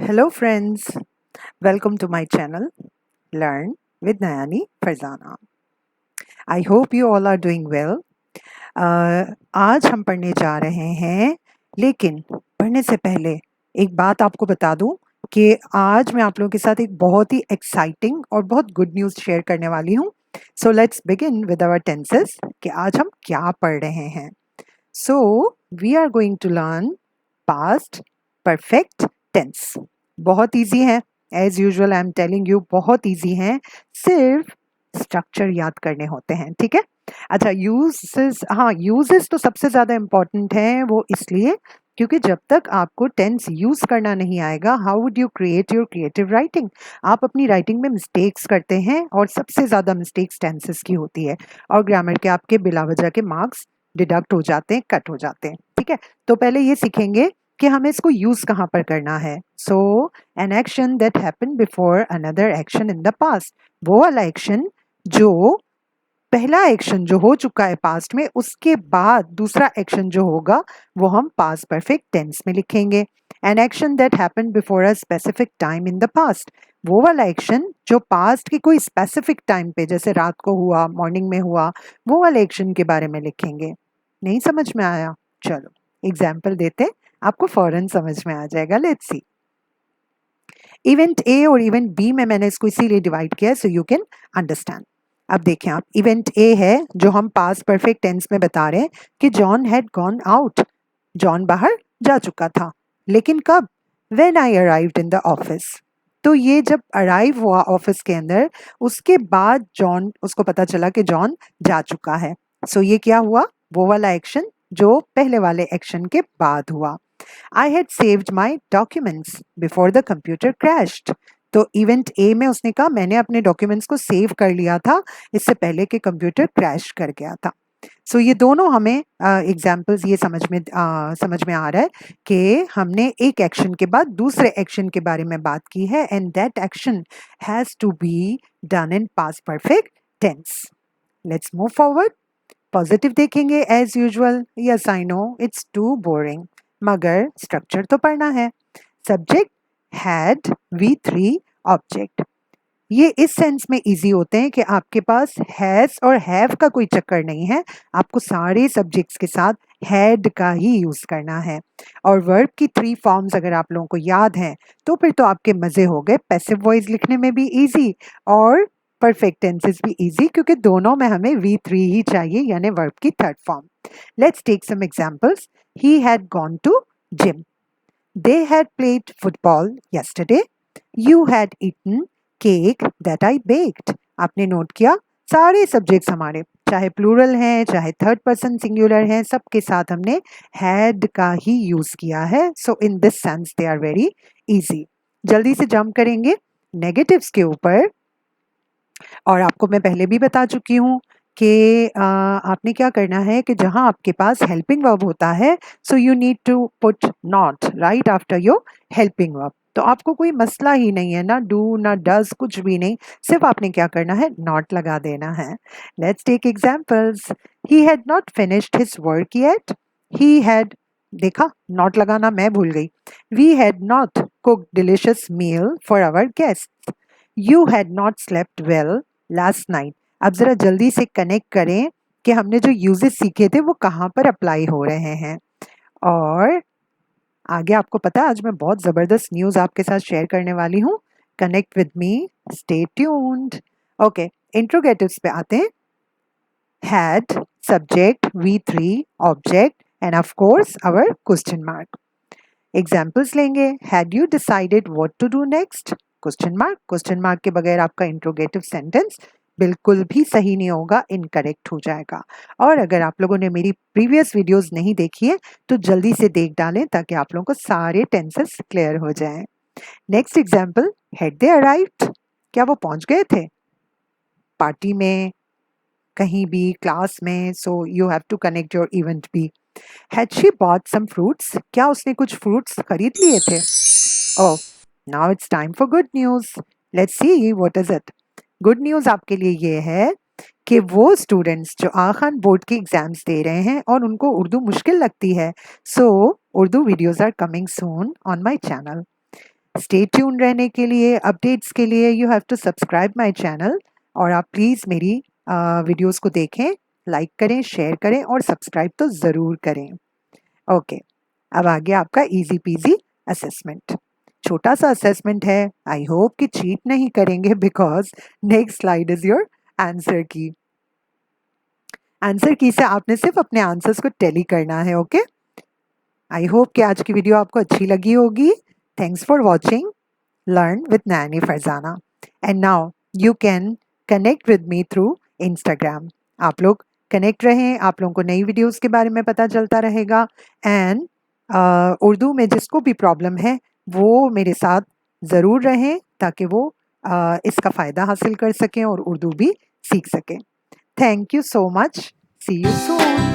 Hello, friends. Welcome to my channel, Learn with Nayani Farzana. I hope you all are doing well. आज हम पढ़ने जा रहे हैं, लेकिन पढ़ने से पहले एक बात आपको बता दूं कि आज मैं आप लोगों के साथ एक बहुत ही एक्साइटिंग और बहुत गुड न्यूज़ शेयर करने वाली हूं. So let's begin with our tenses कि आज हम क्या पढ़ रहे हैं. So we are going to learn past perfect tense. बहुत इजी है. As usual I am telling you, बहुत इजी है. सिर्फ स्ट्रक्चर याद करने होते हैं. ठीक है. अच्छा, यूजेस, हाँ यूजेस तो सबसे ज़्यादा इम्पॉर्टेंट है. वो इसलिए क्योंकि जब तक आपको टेंस यूज करना नहीं आएगा, how would you create your creative writing. आप अपनी राइटिंग में मिस्टेक्स करते हैं और सबसे ज़्यादा मिस्टेक्स टेंसेस की होती है और ग्रामर के आपके बिला वजह के मार्क्स डिडक्ट हो जाते हैं, कट हो जाते हैं. ठीक है. तो पहले ये सीखेंगे कि हमें इसको यूज कहाँ पर करना है. So an action that happen before another action in the past. वो वाला एक्शन जो पहला एक्शन जो हो चुका है पास्ट में, उसके बाद दूसरा एक्शन जो होगा वो हम पास्ट परफेक्ट टेंस में लिखेंगे. N action that happen before a specific time in the past. वो वाला एक्शन जो पास्ट के कोई स्पेसिफिक टाइम पे, जैसे रात को हुआ, मॉर्निंग में हुआ, वो वाले एक्शन के बारे में लिखेंगे. नहीं समझ में आया? चलो एग्जाम्पल देते, आपको फौरन समझ में आ जाएगा. Let's see. इवेंट ए और इवेंट बी में मैंने इसको इसीलिए डिवाइड किया सो यू कैन अंडरस्टैंड. अब देखें आप, इवेंट ए है जो हम पास्ट परफेक्ट टेंस में बता रहे हैं कि John had gone out. John बाहर जा चुका था. लेकिन कब? When I arrived in the office. तो ये जब अराइव हुआ ऑफिस के अंदर, उसके बाद जॉन, उसको पता चला कि जॉन जा चुका है. सो ये क्या हुआ? वो वाला एक्शन जो पहले वाले एक्शन के बाद हुआ. I had saved my documents before the computer crashed. तो इवेंट ए में उसने कहा मैंने अपने डॉक्यूमेंट्स को सेव कर लिया था इससे पहले कि कंप्यूटर क्रैश कर गया था. सो ये दोनों हमें एग्जाम्पल्स ये समझ में आ रहा है कि हमने एक एक्शन के बाद दूसरे एक्शन के बारे में बात की है and that action has to be done in past perfect tense. Let's move forward. Positive देखेंगे as usual. Yes I know it's too boring, मगर स्ट्रक्चर तो पढ़ना है. Subject had, V3 object. ये इस सेंस में इजी होते हैं कि आपके पास हैज और हैव का कोई चक्कर नहीं है. आपको सारे सब्जेक्ट्स के साथ हैड का ही यूज करना है. और वर्ब की 3 फॉर्म्स अगर आप लोगों को याद हैं तो फिर तो आपके मजे हो गए. पैसिव वॉइस लिखने में भी इजी और परफेक्ट टेंसेस भी इजी, क्योंकि दोनों में हमें V3 ही चाहिए, यानी वर्ब की 3rd form. Let's take some examples. He had gone to gym. They had played football yesterday. You had eaten cake that I baked. आपने नोट किया सारे सब्जेक्ट्स हमारे, चाहे प्लूरल हैं चाहे थर्ड पर्सन सिंगुलर हैं, सबके साथ हमने had का ही यूज किया है. So in this sense they are very easy. जल्दी से जंप करेंगे नेगेटिव्स के ऊपर. और आपको मैं पहले भी बता चुकी हूँ कि आपने क्या करना है कि जहाँ आपके पास हेल्पिंग वर्ब होता है, so you need to put not right after your helping verb. तो आपको कोई मसला ही नहीं है, ना डू ना डज, कुछ भी नहीं. सिर्फ आपने क्या करना है, नॉट लगा देना है. Let's take examples. He had not finished his work yet. He had, देखा नॉट लगाना मैं भूल गई. We had not cooked delicious meal for our guest. You had not slept well last night. अब जरा जल्दी से कनेक्ट करें कि हमने जो यूजेस सीखे थे वो कहाँ पर अप्लाई हो रहे हैं. और आगे आपको पता है आज मैं बहुत ज़बरदस्त न्यूज़ आपके साथ शेयर करने वाली हूँ. Connect with me, stay tuned. Okay, interrogatives पे आते हैं. Had subject, V3 object and of course our question mark. Examples लेंगे. Had you decided what to do next? Question mark. Question mark के बगैर आपका इंट्रोगेटिव सेंटेंस बिल्कुल भी सही नहीं होगा, इनकरेक्ट हो जाएगा. और अगर आप लोगों ने मेरी प्रीवियस वीडियोस नहीं देखी है तो जल्दी से देख डालें ताकि आप लोगों को सारे टेंसेस क्लियर हो जाएं. Next example. Had they arrived. क्या वो पहुंच गए थे? पार्टी में, कहीं भी, क्लास में. So you have to connect your event भी. Had she bought some fruits? क्या उसने कुछ फ्रूट्स खरीद लिए थे? Oh, now it's time for good news. Let's see what is it. Good news आपके लिए ये है कि वो स्टूडेंट्स जो आखान बोर्ड के एग्जाम्स दे रहे हैं और उनको उर्दू मुश्किल लगती है, so Urdu videos are coming soon on my channel. Stay tune रहने के लिए, अपडेट्स के लिए you have to subscribe my channel. और आप प्लीज़ मेरी वीडियोस को देखें, लाइक करें, शेयर करें और सब्सक्राइब तो ज़रूर करें। ओके, अब आ गया आपका इजी पीजी असेसमेंट। छोटा सा असेसमेंट है, आई होप कि चीट नहीं करेंगे because next slide is your answer की। आंसर की से आपने सिर्फ अपने आंसर्स को टैली करना है। ओके, आई होप कि आज की वीडियो आपको अच्छी लगी होगी। Thanks for watching learn with Naini Farzana. And now you can connect with me through Instagram. आप लोग कनेक्ट रहें, आप लोगों को नई वीडियोस के बारे में पता चलता रहेगा। एंड उर्दू में जिसको भी प्रॉब्लम है वो मेरे साथ ज़रूर रहें ताकि वो इसका फ़ायदा हासिल कर सकें और उर्दू भी सीख सकें। Thank you so much, see you soon.